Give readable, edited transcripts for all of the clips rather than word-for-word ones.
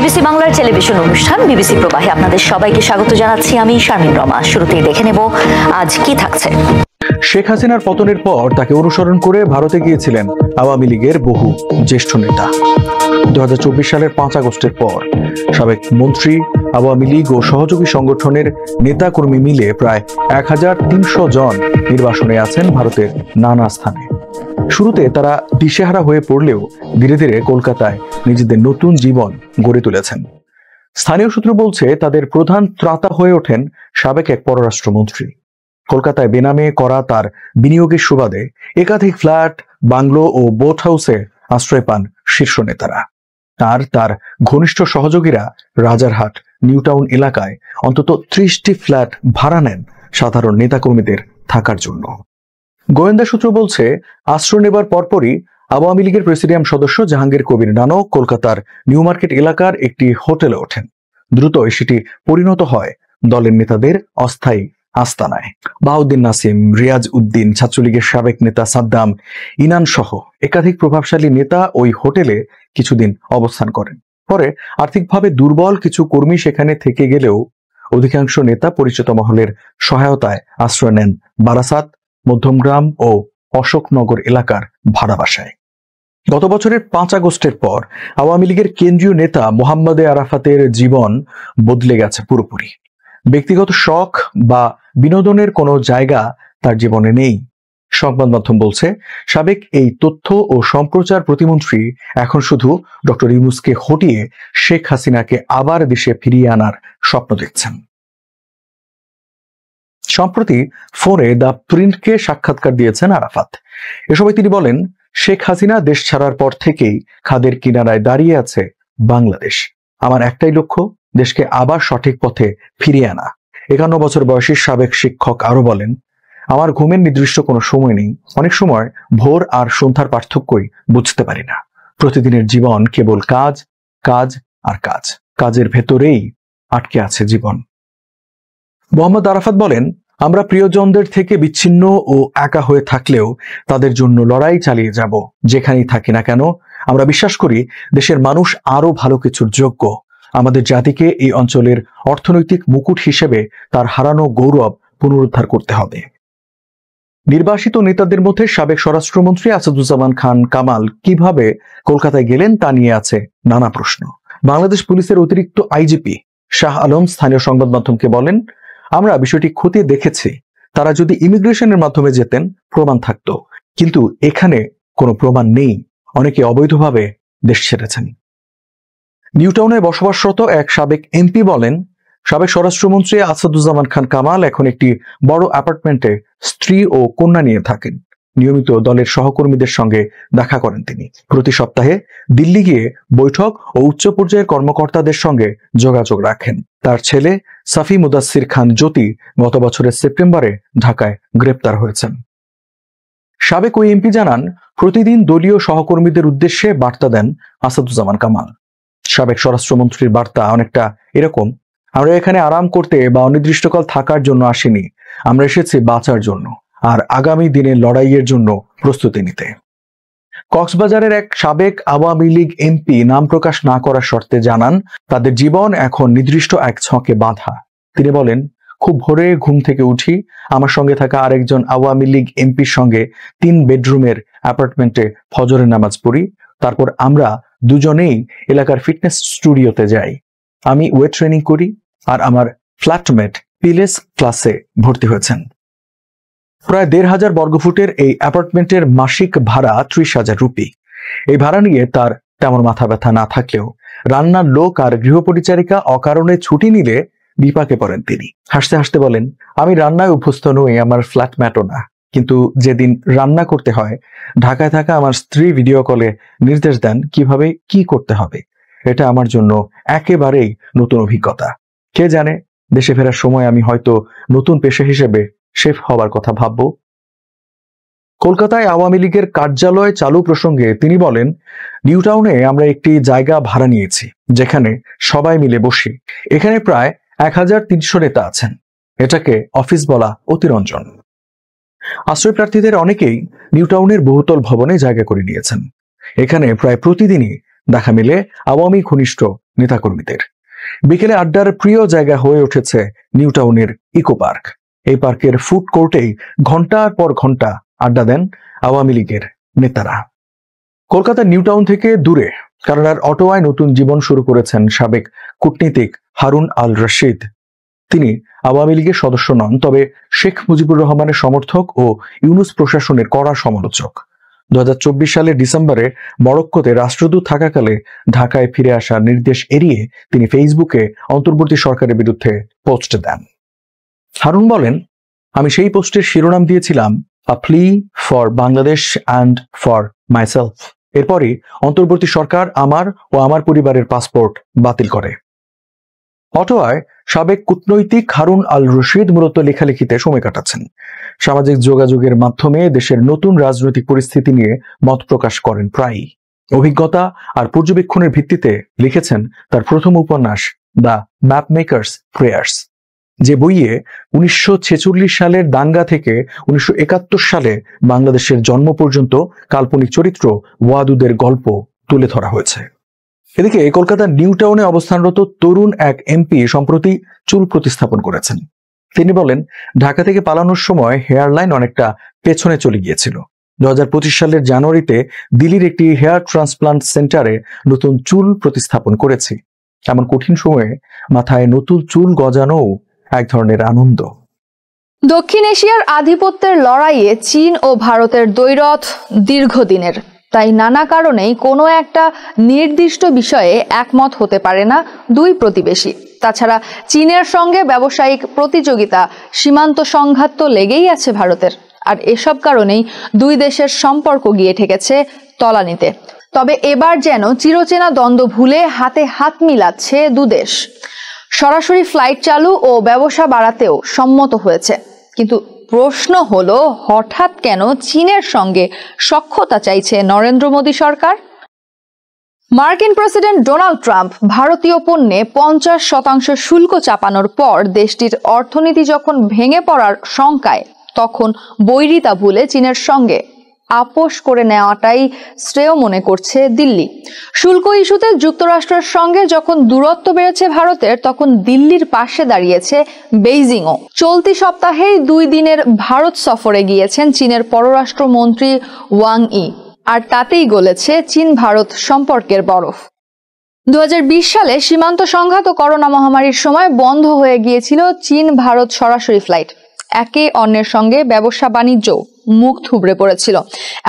BBC বাংলার television অনুষ্ঠান BBC প্রবাহে আপনাদের সবাইকে স্বাগত জানাচ্ছি। আমি শারমিন রমা। শুরুতেই দেখে নেব আজ কি থাকছে। শেখ হাসিনার পতনের পর তাকে অনুসরণ করে ভারতে গিয়েছিলেন আওয়ামী লীগের বহু জ্যেষ্ঠ নেতা। 2024 সালের 5 আগস্টের পর সাবেক মন্ত্রী, আওয়ামী লীগ ও সহযোগী সংগঠনের নেতাকর্মী মিলে প্রায় 1300 জন নির্বাসনে আছেন ভারতের নানা স্থানে। শুরুতে তারা দিশেহারা হয়ে পড়লেও ধীরে ধীরে কলকাতায় নিজেদের নতুন জীবন গড়ে তুলেছেন। স্থানীয় সূত্র বলছে তাদের প্রধান ত্রাতা হয়ে ওঠেন সাবেক এক পররাষ্ট্রমন্ত্রী। কলকাতায় বেনামে করা তার বিনিয়োগের সুবাদে একাধিক ফ্ল্যাট, বাংলো ও বোট হাউসে আশ্রয় পান শীর্ষ নেতারা। আর তার ঘনিষ্ঠ সহযোগীরা রাজারহাট, নিউটাউন এলাকায় অন্তত 30টি ফ্ল্যাট ভাড়া নেন সাধারণ নেতাকর্মীদের থাকার জন্য। গোয়েন্দা সূত্র বলছে আশ্রয় নেবার পরপরই আওয়ামী লীগের প্রেসিডিয়াম সদস্য জাহাঙ্গীর কবির নানক কলকাতার নিউ মার্কেট এলাকার একটি হোটেলে ওঠেন। দ্রুতই সেটি পরিণত হয় দলের নেতাদের অস্থায়ী আস্তানায়। বাহাউদ্দিন নাসিম, রিয়াজ উদ্দিন, ছাত্রলীগের সাবেক নেতা সাদ্দাম, ইনান সহ একাধিক প্রভাবশালী নেতা ওই হোটেলে কিছুদিন অবস্থান করেন। পরে আর্থিকভাবে দুর্বল কিছু কর্মী সেখানে থেকে গেলেও অধিকাংশ নেতা পরিচিত মহলের সহায়তায় আশ্রয় নেন বারাসাত, মধ্যমগ্রাম ও অশোকনগর এলাকার ভাড়া বাসায়। গত বছরের 5 আগস্টের পর আওয়ামী লীগের কেন্দ্রীয় নেতা মোহাম্মদে আরাফাতের জীবন বদলে গেছে পুরোপুরি। ব্যক্তিগত শখ বা বিনোদনের কোনো জায়গা তার জীবনে নেই। সংবাদ মাধ্যম বলছে সাবেক এই তথ্য ও সম্প্রচার প্রতিমন্ত্রী এখন শুধু ডক্টর ইউনূসকে হটিয়ে শেখ হাসিনাকে আবার দেশে ফিরিয়ে আনার স্বপ্ন দেখছেন। সম্প্রতি ফোনে দ্য প্রিন্টকে সাক্ষাৎকার দিয়েছেন আরাফাত। এ সময় তিনি বলেন, শেখ হাসিনা দেশ ছাড়ার পর থেকেই খাদের কিনারায় দাঁড়িয়ে আছে বাংলাদেশ। আমার একটাই লক্ষ্য, দেশকে আবার সঠিক পথে ফিরিয়ে আনা। 51 বছর বয়সী সাবেক শিক্ষক আরো বলেন, আমার ঘুমের নির্দিষ্ট কোনো সময় নেই। অনেক সময় ভোর আর সন্ধ্যার পার্থক্যই বুঝতে পারি না। প্রতিদিনের জীবন কেবল কাজ, কাজ আর কাজ। কাজের ভেতরেই আটকে আছে জীবন। মোহাম্মদ আরাফাত বলেন, আমরা প্রিয়জনদের থেকে বিচ্ছিন্ন ও একা হয়ে থাকলেও তাদের জন্য লড়াই চালিয়ে যাব। যেখানেই থাকি না কেন আমরা বিশ্বাস করি দেশের মানুষ আরো ভালো কিছুর যোগ্য। আমাদের জাতিকে এই অঞ্চলের অর্থনৈতিক মুকুট হিসেবে তার হারানো গৌরব পুনরুদ্ধার করতে হবে। নির্বাসিত নেতাদের মধ্যে সাবেক স্বরাষ্ট্রমন্ত্রী আসাদুজ্জামান খান কামাল কিভাবে কলকাতায় গেলেন তা নিয়ে আছে নানা প্রশ্ন। বাংলাদেশ পুলিশের অতিরিক্ত আইজিপি শাহ আলম স্থানীয় সংবাদ মাধ্যমকে বলেন, আমরা বিষয়টি খতিয়ে দেখেছি। তারা যদি ইমিগ্রেশনের মাধ্যমে যেতেন প্রমাণ থাকতো, কিন্তু এখানে কোনো প্রমাণ নেই। অনেকে অবৈধভাবে দেশ ছেড়েছেন। নিউটাউনে বসবাসরত এক সাবেক এমপি বলেন, সাবেক স্বরাষ্ট্রমন্ত্রী আসাদুজ্জামান খান কামাল এখন একটি বড় অ্যাপার্টমেন্টে স্ত্রী ও কন্যা নিয়ে থাকেন। নিয়মিত দলের সহকর্মীদের সঙ্গে দেখা করেন তিনি। প্রতি সপ্তাহে দিল্লি গিয়ে বৈঠক ও উচ্চ পর্যায়ের কর্মকর্তাদের সঙ্গে যোগাযোগ রাখেন। তার ছেলে সাফি মুদাসসির খান জ্যোতি গত বছরের সেপ্টেম্বরে ঢাকায় গ্রেপ্তার হয়েছেন। সাবেক ওই এমপি জানান, প্রতিদিন দলীয় সহকর্মীদের উদ্দেশ্যে বার্তা দেন আসাদুজ্জামান কামাল। সাবেক স্বরাষ্ট্রমন্ত্রীর বার্তা অনেকটা এরকম, আমরা এখানে আরাম করতে বা অনির্দিষ্টকাল থাকার জন্য আসিনি। আমরা এসেছি বাঁচার জন্য আর আগামী দিনের লড়াইয়ের জন্য প্রস্তুতি নিতে। কক্সবাজারের এক সাবেক আওয়ামী লীগ এমপি নাম প্রকাশ না করার শর্তে জানান, তাদের জীবন এখন নির্দিষ্ট এক ছকে বাঁধা। তিনি বলেন, খুব ভোরে ঘুম থেকে উঠি, আমার সঙ্গে থাকা আরেকজন আওয়ামী লীগ এমপির সঙ্গে 3 বেডরুমের অ্যাপার্টমেন্টে ফজরের নামাজ পড়ি। তারপর আমরা দুজনেই এলাকার ফিটনেস স্টুডিওতে যাই। আমি ওয়েট ট্রেনিং করি আর আমার ফ্ল্যাটমেট পিলেস ক্লাসে ভর্তি হয়েছেন। প্রায় 1500 বর্গফুটের এই অ্যাপার্টমেন্টের মাসিক ভাড়া 30,000 রুপি। এই ভাড়া নিয়ে তার তেমন মাথা ব্যথা না থাকলেও রান্নার লোক আর গৃহপরিচারিকা অকারণে ছুটি নিলে বিপাকে পড়েন তিনি। হাসতে হাসতে বলেন, আমি রান্নায় অভ্যস্ত নই, আমার ফ্ল্যাটম্যাটও না। কিন্তু যেদিন রান্না করতে হয়, ঢাকায় থাকা আমার স্ত্রী ভিডিও কলে নির্দেশ দেন কিভাবে কি করতে হবে। এটা আমার জন্য একেবারেই নতুন অভিজ্ঞতা। কে জানে, দেশে ফেরার সময় আমি হয়তো নতুন পেশা হিসেবে শেফ হওয়ার কথা ভাবব। কলকাতায় আওয়ামী লীগের কার্যালয় চালু প্রসঙ্গে তিনি বলেন, নিউটাউনে আমরা একটি জায়গা ভাড়া নিয়েছি যেখানে সবাই মিলে বসি। এখানে প্রায় 1300 নেতা আছেন। এটাকে অফিস বলা অতিরঞ্জন। আশ্রয় প্রার্থীদের অনেকেই নিউটাউনের বহুতল ভবনে জায়গা করে নিয়েছেন। এখানে প্রায় প্রতিদিনই দেখা মিলে আওয়ামী ঘনিষ্ঠ নেতাকর্মীদের। বিকেলে আড্ডার প্রিয় জায়গা হয়ে উঠেছে নিউ টাউনের ইকো পার্ক। এই পার্কের ফুড কোর্টেই ঘন্টার পর ঘন্টা আড্ডা দেন আওয়ামী লীগের নেতারা। কলকাতার নিউ টাউন থেকে দূরে কানাডার অটোয়ায় নতুন জীবন শুরু করেছেন সাবেক কূটনীতিক হারুন আল রশিদ। তিনি আওয়ামী লীগের সদস্য নন, তবে শেখ মুজিবুর রহমানের সমর্থক ও ইউনূস প্রশাসনের কড়া সমালোচক। 2024 সালের ডিসেম্বরে মরক্কোতে রাষ্ট্রদূত থাকাকালে ঢাকায় ফিরে আসার নির্দেশ এড়িয়ে তিনি ফেসবুকে অন্তর্বর্তী সরকারের বিরুদ্ধে পোস্ট দেন। হারুন বলেন, আমি সেই পোস্টের শিরোনাম দিয়েছিলাম a plea for Bangladesh and for myself. এরপরই অন্তর্বর্তী সরকার আমার ও আমার পরিবারের পাসপোর্ট বাতিল করে। অটোয়ায় সাবেক কূটনৈতিক হারুন আল রশিদ মূলত লেখালেখিতে সময় কাটাচ্ছেন। সামাজিক যোগাযোগের মাধ্যমে দেশের নতুন রাজনৈতিক পরিস্থিতি নিয়ে মত প্রকাশ করেন প্রায়ই। অভিজ্ঞতা আর পর্যবেক্ষণের ভিত্তিতে লিখেছেন তার প্রথম উপন্যাস দ্য ম্যাপ মেকার্স প্রেয়ার্স, যে বইয়ে 1946 সালের দাঙ্গা থেকে 1971 সালে বাংলাদেশের জন্ম পর্যন্ত কাল্পনিক চরিত্র ওয়াদুদের গল্প তুলে ধরা হয়েছে। এদিকে কলকাতার নিউ টাউনে অবস্থানরত তরুণ এক এমপি সম্প্রতি চুল প্রতিস্থাপন করেছেন। তিনি বলেন, ঢাকা থেকে পালানোর সময় হেয়ারলাইন অনেকটা পেছনে চলে গিয়েছিল। 2025 সালের জানুয়ারিতে দিল্লির একটি হেয়ার ট্রান্সপ্লান্ট সেন্টারে নতুন চুল প্রতিস্থাপন করেছি। এমন কঠিন সময়ে মাথায় নতুন চুল গজানোও এক ধরনের আনন্দ। দক্ষিণ এশিয়ার আধিপত্যের লড়াইয়ে চীন ও ভারতের দ্বৈরথ দীর্ঘদিনের। তাই নানা কারণেই কোনো একটা নির্দিষ্ট বিষয়ে একমত হতে পারে না দুই প্রতিবেশী। তাছাড়া চীনের সঙ্গে ব্যবসায়িক প্রতিযোগিতা, সীমান্ত সংঘাত তো লেগেই আছে ভারতের। আর এসব কারণেই দুই দেশের সম্পর্ক গিয়ে ঠেকেছে তলানিতে। তবে এবার যেন চিরচেনা দ্বন্দ্ব ভুলে হাতে হাত মিলাচ্ছে দুদেশ। সরাসরি ফ্লাইট চালু ও ব্যবসা বাড়াতেও সম্মত হয়েছে। কিন্তু প্রশ্ন হলো, হঠাৎ কেন চীনের সঙ্গে সখ্যতা চাইছে নরেন্দ্র মোদী সরকার? মার্কিন প্রেসিডেন্ট ডোনাল্ড ট্রাম্প ভারতীয় পণ্যে 50% শুল্ক চাপানোর পর দেশটির অর্থনীতি যখন ভেঙে পড়ার শঙ্কায়, তখন বৈরিতা ভুলে চীনের সঙ্গে আপোষ করে নেওয়াটাই শ্রেয় মনে করছে দিল্লি। শুল্ক ইস্যুতে যুক্তরাষ্ট্রের সঙ্গে যখন দূরত্ব বেড়েছে ভারতের, তখন দিল্লির পাশে দাঁড়িয়েছে বেইজিংও। চলতি সপ্তাহেই 2 দিনের ভারত সফরে গিয়েছেন চীনের পররাষ্ট্রমন্ত্রী ওয়াং ই, আর তাতেই গলেছে চীন ভারত সম্পর্কের বরফ। 2020 সালে সীমান্ত সংঘাত ও করোনা মহামারীর সময় বন্ধ হয়ে গিয়েছিল চীন ভারত সরাসরি ফ্লাইট। একে অন্যের সঙ্গে ব্যবসা বাণিজ্য মুখ থুবড়ে পড়েছিল।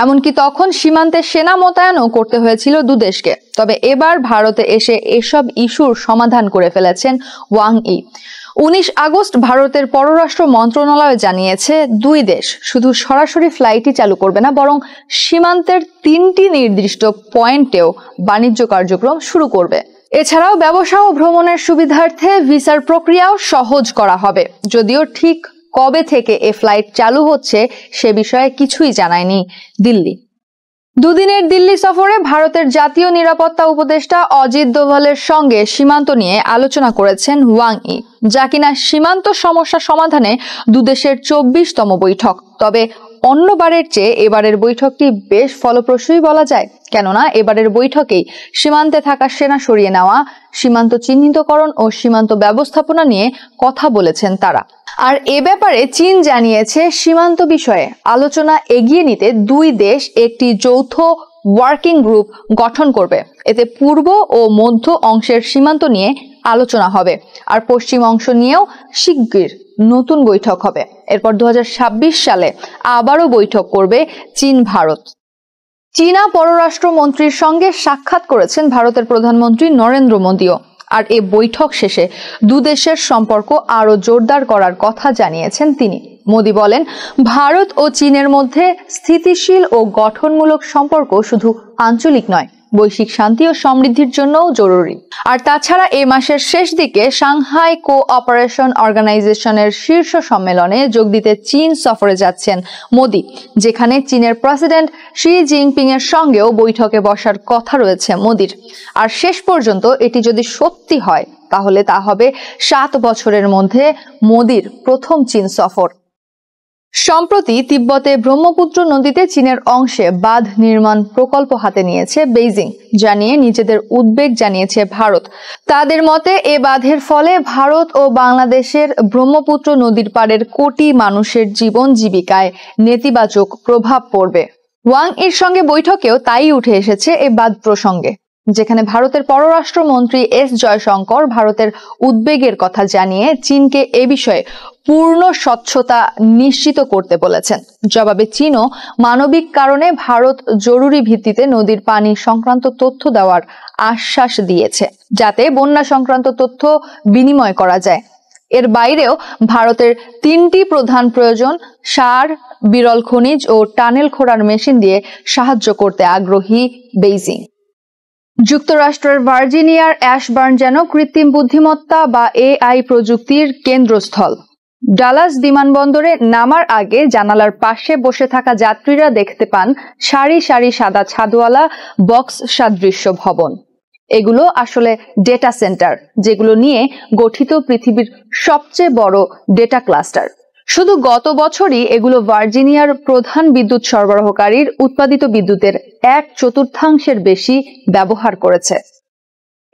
এমনকি তখন সীমান্তে সেনা মোতায়েনও করতে হয়েছিল দুদেশকে। তবে এবার ভারতে এসে এসব ইস্যুর সমাধান করে ফেলেছেন ওয়াং ই। 19 আগস্ট ভারতের পররাষ্ট্র মন্ত্রণালয় জানিয়েছে, দুই দেশ শুধু সরাসরি ফ্লাইটই চালু করবে না, বরং সীমান্তের 3টি নির্দিষ্ট পয়েন্টেও বাণিজ্য কার্যক্রম শুরু করবে। এছাড়াও ব্যবসা ও ভ্রমণের সুবিধার্থে ভিসার প্রক্রিয়াও সহজ করা হবে। যদিও ঠিক কবে থেকে এ ফ্লাইট চালু হচ্ছে সে বিষয়ে কিছুই জানায়নি দিল্লি। দুদিনের দিল্লি সফরে ভারতের জাতীয় নিরাপত্তা উপদেষ্টা অজিত দোভালের সঙ্গে সীমান্ত নিয়ে আলোচনা করেছেন ওয়াং ই, যা কিনা সীমান্ত সমস্যা সমাধানে দুদেশের 24তম বৈঠক। তবে অন্যবারের চেয়ে এবারের বৈঠকটি বেশ ফলপ্রসূই বলা যায়, কেননা এবারের বৈঠকেই সীমান্তে থাকা সেনা সরিয়ে নেওয়া, সীমান্ত চিহ্নিতকরণ ও সীমান্ত ব্যবস্থাপনা নিয়ে কথা বলেছেন তারা। আর এ ব্যাপারে চীন জানিয়েছে, সীমান্ত বিষয়ে আলোচনা এগিয়ে নিতে দুই দেশ একটি যৌথ ওয়ার্কিং গ্রুপ গঠন করবে। এতে পূর্ব ও মধ্য অংশের সীমান্ত নিয়ে আলোচনা হবে, আর পশ্চিম অংশ নিয়েও শিগগির নতুন বৈঠক হবে। এরপর 2026 সালে আবারও বৈঠক করবে চীন ভারত। চীনা পররাষ্ট্রমন্ত্রীর সঙ্গে সাক্ষাৎ করেছেন ভারতের প্রধানমন্ত্রী নরেন্দ্র মোদীও। আর এই বৈঠক শেষে দুদেশের সম্পর্ক আরো জোরদার করার কথা জানিয়েছেন তিনি। মোদী বলেন, ভারত ও চীনের মধ্যে স্থিতিশীল ও গঠনমূলক সম্পর্ক শুধু আঞ্চলিক নয়, বৈশ্বিক শান্তি ও সমৃদ্ধির জন্যও জরুরি। আর তাছাড়া এই মাসের শেষ দিকে সাংহাই কোঅপারেশন অর্গানাইজেশনের শীর্ষ সম্মেলনে যোগ দিতে চীন সফরে যাচ্ছেন মোদী, যেখানে চীনের প্রেসিডেন্ট শি জিনপিং এর সঙ্গেও বৈঠকে বসার কথা রয়েছে মোদীর। আর শেষ পর্যন্ত এটি যদি সত্যি হয়, তাহলে তা হবে 7 বছরের মধ্যে মোদীর প্রথম চীন সফর। সম্প্রতি তিব্বতে ব্রহ্মপুত্র নদীতে চীনের অংশে বাঁধ নির্মাণ প্রকল্প হাতে নিয়েছে বেইজিং, জানিয়ে নিজেদের উদ্বেগ জানিয়েছে ভারত। তাদের মতে এ বাঁধের ফলে ভারত ও বাংলাদেশের ব্রহ্মপুত্র নদীর পাড়ের কোটি মানুষের জীবন জীবিকায় নেতিবাচক প্রভাব পড়বে। ওয়াং এর সঙ্গে বৈঠকেও তাই উঠে এসেছে এ বাঁধ প্রসঙ্গে, যেখানে ভারতের পররাষ্ট্রমন্ত্রী এস জয়শঙ্কর ভারতের উদ্বেগের কথা জানিয়ে চীনকে এ বিষয়ে পূর্ণ স্বচ্ছতা নিশ্চিত করতে বলেছেন। জবাবে চীনও মানবিক কারণে ভারত জরুরি ভিত্তিতে নদীর পানি সংক্রান্ত তথ্য দেওয়ার আশ্বাস দিয়েছে, যাতে বন্যা সংক্রান্ত তথ্য বিনিময় করা যায়। এর বাইরেও ভারতের 3টি প্রধান প্রয়োজন সার, বিরল খনিজ ও টানেল খোঁড়ার মেশিন দিয়ে সাহায্য করতে আগ্রহী বেইজিং। যুক্তরাষ্ট্রের ভার্জিনিয়ার অ্যাশবার্ন যেন কৃত্রিম বুদ্ধিমত্তা বা এআই প্রযুক্তির কেন্দ্রস্থল। ডালাস বিমানবন্দরে নামার আগে জানালার পাশে বসে থাকা যাত্রীরা দেখতে পান সারি সারি সাদা ছাদওয়ালা বক্স সাদৃশ্য ভবন। এগুলো আসলে ডেটা সেন্টার, যেগুলো নিয়ে গঠিত পৃথিবীর সবচেয়ে বড় ডেটা ক্লাস্টার। শুধু গত বছরই এগুলো ভার্জিনিয়ার প্রধান বিদ্যুৎ সরবরাহকারীর উৎপাদিত বিদ্যুতের 1/4 বেশি ব্যবহার করেছে।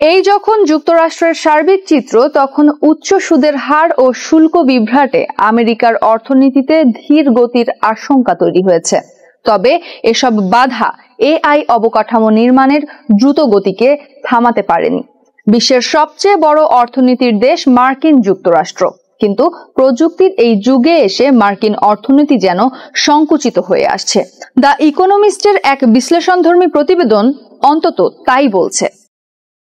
এই যখন যুক্তরাষ্ট্রের সার্বিক চিত্র, তখন উচ্চ সুদের হার ও শুল্ক বিভ্রাটে আমেরিকার অর্থনীতিতে ধীর গতির আশঙ্কা তৈরি হয়েছে। তবে এসব বাধা এআই অবকাঠামো নির্মাণের দ্রুত গতিকে থামাতে পারেনি। বিশ্বের সবচেয়ে বড় অর্থনীতির দেশ মার্কিন যুক্তরাষ্ট্র, কিন্তু প্রযুক্তির এই যুগে এসে মার্কিন অর্থনীতি যেন সংকুচিত হয়ে আসছে। দ্য ইকোনমিস্টের এক বিশ্লেষণধর্মী প্রতিবেদন অন্তত তাই বলছে।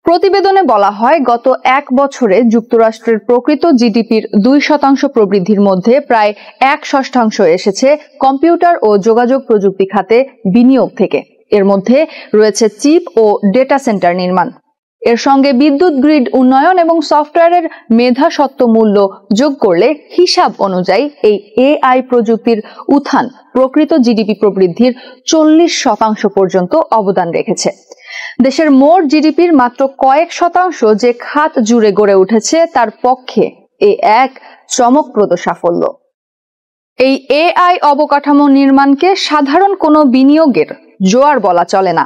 প্রতিবেদনে বলা হয়, গত 1 বছরে যুক্তরাষ্ট্রের প্রকৃত জিডিপির 2% প্রবৃদ্ধির মধ্যে প্রায় 1/6 এসেছে কম্পিউটার ও যোগাযোগ প্রযুক্তি খাতে বিনিয়োগ থেকে। এর মধ্যে রয়েছে চিপ ও ডেটা সেন্টার নির্মাণ। এর সঙ্গে বিদ্যুৎ গ্রিড উন্নয়ন এবং সফটওয়্যারের মেধাস্বত্ব মূল্য যোগ করলে হিসাব অনুযায়ী এই এআই প্রযুক্তির উত্থান প্রকৃত জিডিপি প্রবৃদ্ধির 40% পর্যন্ত অবদান রেখেছে। দেশের মোট জিডিপির মাত্র কয়েক শতাংশ যে খাত জুড়ে গড়ে উঠেছে, তার পক্ষে এ এক চমকপ্রদ সাফল্য। এই এআই অবকাঠামো নির্মাণকে সাধারণ কোনো বিনিয়োগের জোয়ার বলা চলে না।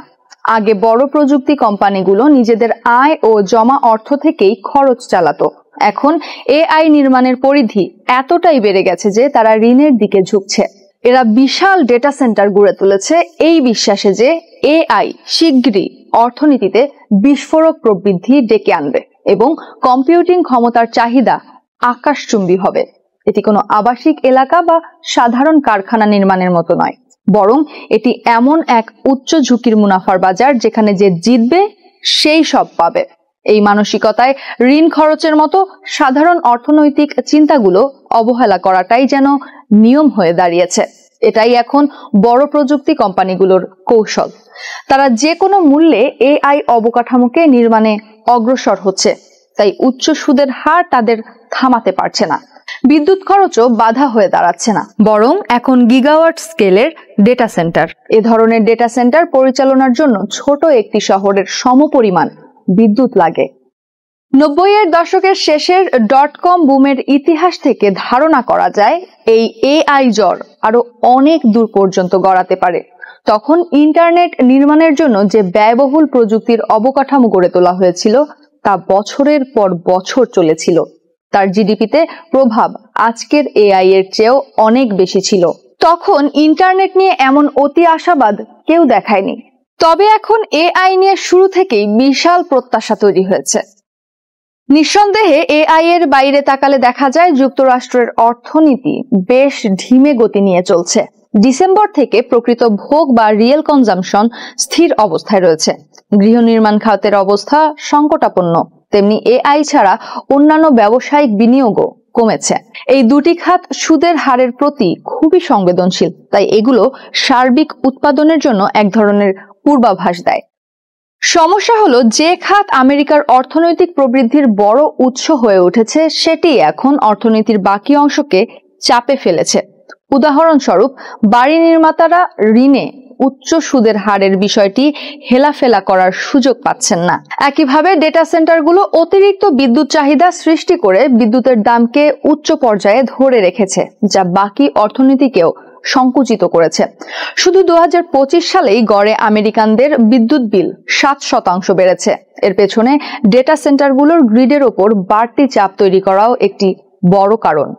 আগে বড় প্রযুক্তি কোম্পানিগুলো নিজেদের আয় ও জমা অর্থ থেকেই খরচ চালাতো। এখন এআই নির্মাণের পরিধি এতটাই বেড়ে গেছে যে তারা ঋণের দিকে ঝুঁকছে। এরা বিশাল ডেটা সেন্টার গড়ে তুলেছে এই বিশ্বাসে যে এআই শিগগিরই অর্থনীতিতে বিস্ফোরক প্রবৃদ্ধি ডেকে আনবে এবং কম্পিউটিং ক্ষমতার চাহিদা আকাশচুম্বী হবে। এটি কোনো আবাসিক এলাকা বা সাধারণ কারখানা নির্মাণের মতো নয়, বরং এটি এমন এক উচ্চ ঝুঁকির মুনাফার বাজার যেখানে যে জিতবে সেই সব পাবে। এই মানসিকতায় ঋণ খরচের মতো সাধারণ অর্থনৈতিক চিন্তাগুলো অবহেলা করাটাই যেন নিয়ম হয়ে দাঁড়িয়েছে। এটাই এখন বড় প্রযুক্তি কোম্পানিগুলোর কৌশল। তারা যে কোনো মূল্যে এআই অবকাঠামোকে নির্মাণে অগ্রসর হচ্ছে, তাই উচ্চ সুদের হার তাদের থামাতে পারছে না। বিদ্যুৎ খরচও বাধা হয়ে দাঁড়াচ্ছে না, বরং এখন গিগাওয়াট স্কেলের ডেটা সেন্টার। এ ধরনের ডেটা সেন্টার পরিচালনার জন্য ছোট একটি শহরের সমপরিমাণ বিদ্যুৎ লাগে। 90-এর দশকের শেষের .com বুমের ইতিহাস থেকে ধারণা করা যায় এই এআই জ্বর আরো অনেক দূর পর্যন্ত গড়াতে পারে। তখন ইন্টারনেট নির্মাণের জন্য যে ব্যয়বহুল প্রযুক্তির অবকাঠামো গড়ে তোলা হয়েছিল, তা বছরের পর বছর চলেছিল। তার জিডিপিতে প্রভাব আজকের এআই এর চেয়েও অনেক বেশি ছিল। তখন ইন্টারনেট নিয়ে এমন অতি আশাবাদ কেউ দেখায়নি। তবে এখন এআই নিয়ে শুরু থেকেই বিশাল প্রত্যাশা তৈরি হয়েছে। নিঃসন্দেহে এআই এর বাইরে তাকালে দেখা যায় যুক্তরাষ্ট্রের অর্থনীতি বেশ ধিমে গতি নিয়ে চলছে। ডিসেম্বর থেকে প্রকৃত ভোগ বা রিয়েল কনজাম্পশন স্থির অবস্থায় রয়েছে। গৃহ নির্মাণ খাতের অবস্থা সংকটাপন্ন। তেমনি এআই ছাড়া অন্যান্য ব্যবসায়িক বিনিয়োগও কমেছে। এই দুটি খাত সুদের হারের প্রতি খুবই সংবেদনশীল, তাই এগুলো সার্বিক উৎপাদনের জন্য এক ধরনের পূর্বাভাস দেয়। সমস্যা হলো, যে খাত আমেরিকার অর্থনৈতিক প্রবৃদ্ধির বড় উৎস হয়ে উঠেছে, সেটি এখন অর্থনীতির বাকি অংশকে চাপে ফেলেছে। উদাহরণস্বরূপ, বাড়ি নির্মাতারা ঋণে উচ্চ সুদের হারের বিষয়টি হেলাফেলা করার সুযোগ পাচ্ছেন না। একইভাবে ডেটা সেন্টারগুলো অতিরিক্ত বিদ্যুৎ চাহিদা সৃষ্টি করে বিদ্যুতের দামকে উচ্চ পর্যায়ে ধরে রেখেছে, যা বাকি অর্থনীতিকেও সংকুচিত করেছে। শুধু 2025 সালেই গড়ে আমেরিকানদের বিদ্যুৎ বিল 7% বেড়েছে। এর পেছনে ডেটা সেন্টারগুলোর গ্রিডের ওপর বাড়তি চাপ তৈরি করাও একটি বড় কারণ।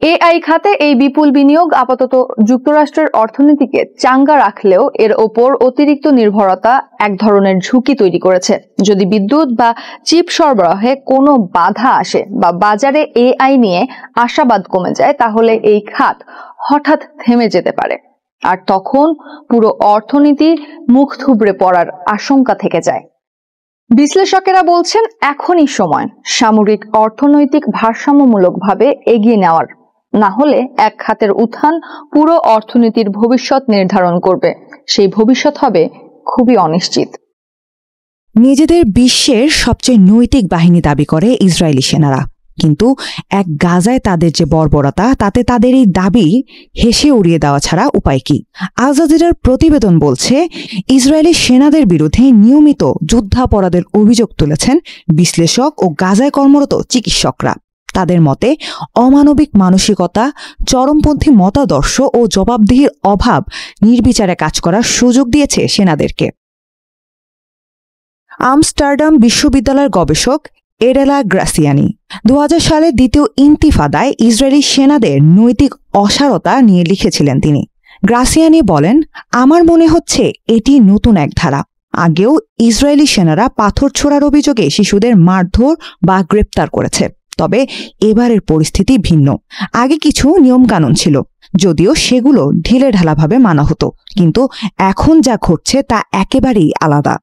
এআই খাতে এই বিপুল বিনিয়োগ আপাতত যুক্তরাষ্ট্রের অর্থনীতিকে চাঙ্গা রাখলেও এর ওপর অতিরিক্ত নির্ভরতা এক ধরনের ঝুঁকি তৈরি করেছে। যদি বিদ্যুৎ বা চিপ সরবরাহে কোনো বাধা আসে বা বাজারে এআই নিয়ে আশাবাদ কমে যায়, তাহলে এই খাত হঠাৎ থেমে যেতে পারে, আর তখন পুরো অর্থনীতি মুখ থুবড়ে পড়ার আশঙ্কা থেকে যায়। বিশ্লেষকেরা বলছেন, এখনই সময় সামরিক অর্থনৈতিক ভারসাম্যমূলকভাবে এগিয়ে নেওয়ার, না হলে এক খাতের উত্থান পুরো অর্থনীতির ভবিষ্যৎ নির্ধারণ করবে। সেই ভবিষ্যৎ হবে খুবই অনিশ্চিত। নিজেদের বিশ্বের সবচেয়ে নৈতিক বাহিনী দাবি করে ইসরায়েলি সেনারা, কিন্তু এক গাজায় তাদের যে বর্বরতা, তাতে তাদের এই দাবি হেসে উড়িয়ে দেওয়া ছাড়া উপায় কি? আল জাজিরার প্রতিবেদন বলছে, ইসরায়েলি সেনাদের বিরুদ্ধে নিয়মিত যুদ্ধাপরাধের অভিযোগ তুলেছেন বিশ্লেষক ও গাজায় কর্মরত চিকিৎসকরা। তাদের মতে, অমানবিক মানসিকতা, চরমপন্থী মতাদর্শ ও জবাবদিহির অভাব নির্বিচারে কাজ করার সুযোগ দিয়েছে সেনাদেরকে। আমস্টারডাম বিশ্ববিদ্যালয়ের গবেষক এরেলা গ্রাসিয়ানি 2000 সালে দ্বিতীয় ইন্তিফাদায় ইসরায়েলি সেনাদের নৈতিক অসারতা নিয়ে লিখেছিলেন তিনি। গ্রাসিয়ানি বলেন, আমার মনে হচ্ছে এটি নতুন এক ধারা। আগেও ইসরায়েলি সেনারা পাথর ছোড়ার অভিযোগে শিশুদের মারধর বা গ্রেপ্তার করেছে, তবে এবারের পরিস্থিতি ভিন্ন। আগে কিছু নিয়মকানুন ছিল, যদিও সেগুলো ঢিলেঢালাভাবে মানা হতো, কিন্তু এখন যা ঘটছে তা একেবারেই আলাদা।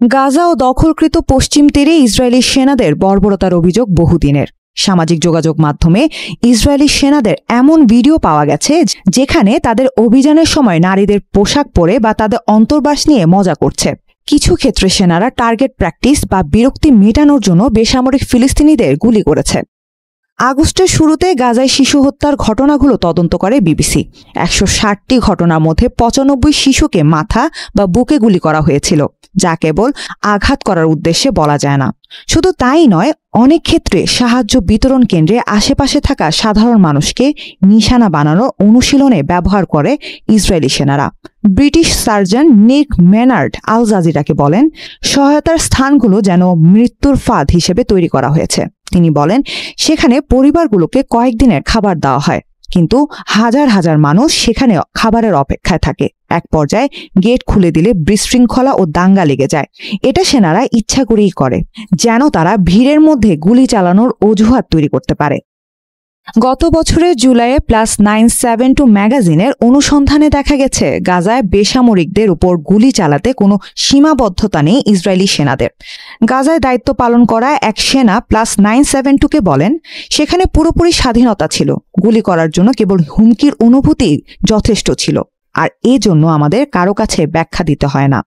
গাজা ও দখলকৃত পশ্চিম তীরে ইসরায়েলি সেনাদের বর্বরতার অভিযোগ বহুদিনের। সামাজিক যোগাযোগ মাধ্যমে ইসরায়েলি সেনাদের এমন ভিডিও পাওয়া গেছে যেখানে তাদের অভিযানের সময় নারীদের পোশাক পরে বা তাদের অন্তর্বাস নিয়ে মজা করছে। কিছু ক্ষেত্রে সেনারা টার্গেট প্র্যাকটিস বা বিরক্তি মেটানোর জন্য বেসামরিক ফিলিস্তিনিদের গুলি করেছে। আগস্টের শুরুতে গাজায় শিশু হত্যার ঘটনাগুলো তদন্ত করে বিবিসি। 160টি ঘটনার মধ্যে 95 শিশুকে মাথা বা বুকে গুলি করা হয়েছিল, যা কেবল আঘাত করার উদ্দেশ্যে বলা যায় না। শুধু তাই নয়, অনেক ক্ষেত্রে সাহায্য বিতরণ কেন্দ্রে আশেপাশে থাকা সাধারণ মানুষকে নিশানা বানানোর অনুশীলনে ব্যবহার করে ইসরায়েলি সেনারা। ব্রিটিশ সার্জন নিক মেনার্ড আল জাজিরাকে বলেন, সহায়তার স্থানগুলো যেন মৃত্যুর ফাঁদ হিসেবে তৈরি করা হয়েছে। তিনি বলেন, সেখানে পরিবারগুলোকে কয়েকদিনের খাবার দেওয়া হয়, কিন্তু হাজার হাজার মানুষ সেখানে খাবারের অপেক্ষায় থাকে। এক পর্যায়ে গেট খুলে দিলে বিশৃঙ্খলা ও দাঙ্গা লেগে যায়। এটা সেনারা ইচ্ছা করেই করে, যেন তারা ভিড়ের মধ্যে গুলি চালানোর অজুহাত তৈরি করতে পারে। গত বছরের জুলাইয়ে +972 ম্যাগাজিনের অনুসন্ধানে দেখা গেছে, গাজায় বেসামরিকদের উপর গুলি চালাতে কোনো সীমাবদ্ধতা নেই ইসরায়েলি সেনাদের। গাজায় দায়িত্ব পালন করা এক সেনা +972-কে বলেন, সেখানে পুরোপুরি স্বাধীনতা ছিল, গুলি করার জন্য কেবল হুমকির অনুভূতি যথেষ্ট ছিল, আর এজন্য আমাদের কারো কাছে ব্যাখ্যা দিতে হয় না।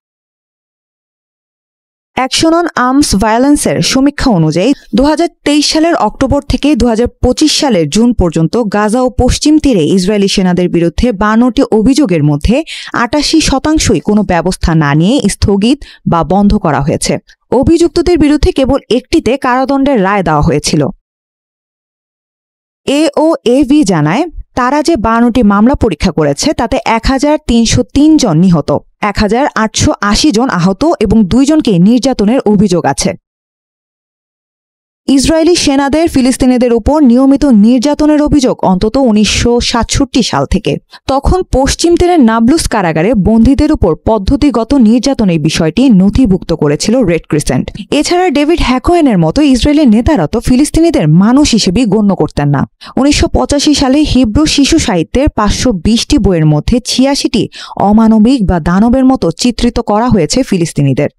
অ্যাকশন অন আর্মস ভায়োলেন্সের সমীক্ষা অনুযায়ী 2023 সালের অক্টোবর থেকে 2025 সালের জুন পর্যন্ত গাজা ও পশ্চিম তীরে ইসরায়েলি সেনাদের বিরুদ্ধে 52টি অভিযোগের মধ্যে 88% কোনো ব্যবস্থা না নিয়ে স্থগিত বা বন্ধ করা হয়েছে। অভিযুক্তদের বিরুদ্ধে কেবল একটিতে কারাদণ্ডের রায় দেওয়া হয়েছিল। এওএভি জানায়, তারা যে 52টি মামলা পরীক্ষা করেছে তাতে 1303 জন নিহত, 1880 জন আহত এবং 2 জনকে নির্যাতনের অভিযোগ আছে। ইসরায়েলি সেনাদের ফিলিস্তিনিদের উপর নিয়মিত নির্যাতনের অভিযোগ অন্তত 1967 সাল থেকে। তখন পশ্চিম তীরের নাবলুস কারাগারে বন্দীদের উপর পদ্ধতিগত নির্যাতনের বিষয়টি নথিভুক্ত করেছিল রেড ক্রিসেন্ট। এছাড়া ডেভিড হ্যাকোয়েনের মতো ইসরায়েলের নেতারা তো ফিলিস্তিনিদের মানুষ হিসেবেই গণ্য করতেন না। 1985 সালে হিব্রু শিশু সাহিত্যের 520টি বইয়ের মধ্যে 86টি অমানবিক বা দানবের মতো চিত্রিত করা হয়েছে ফিলিস্তিনিদের।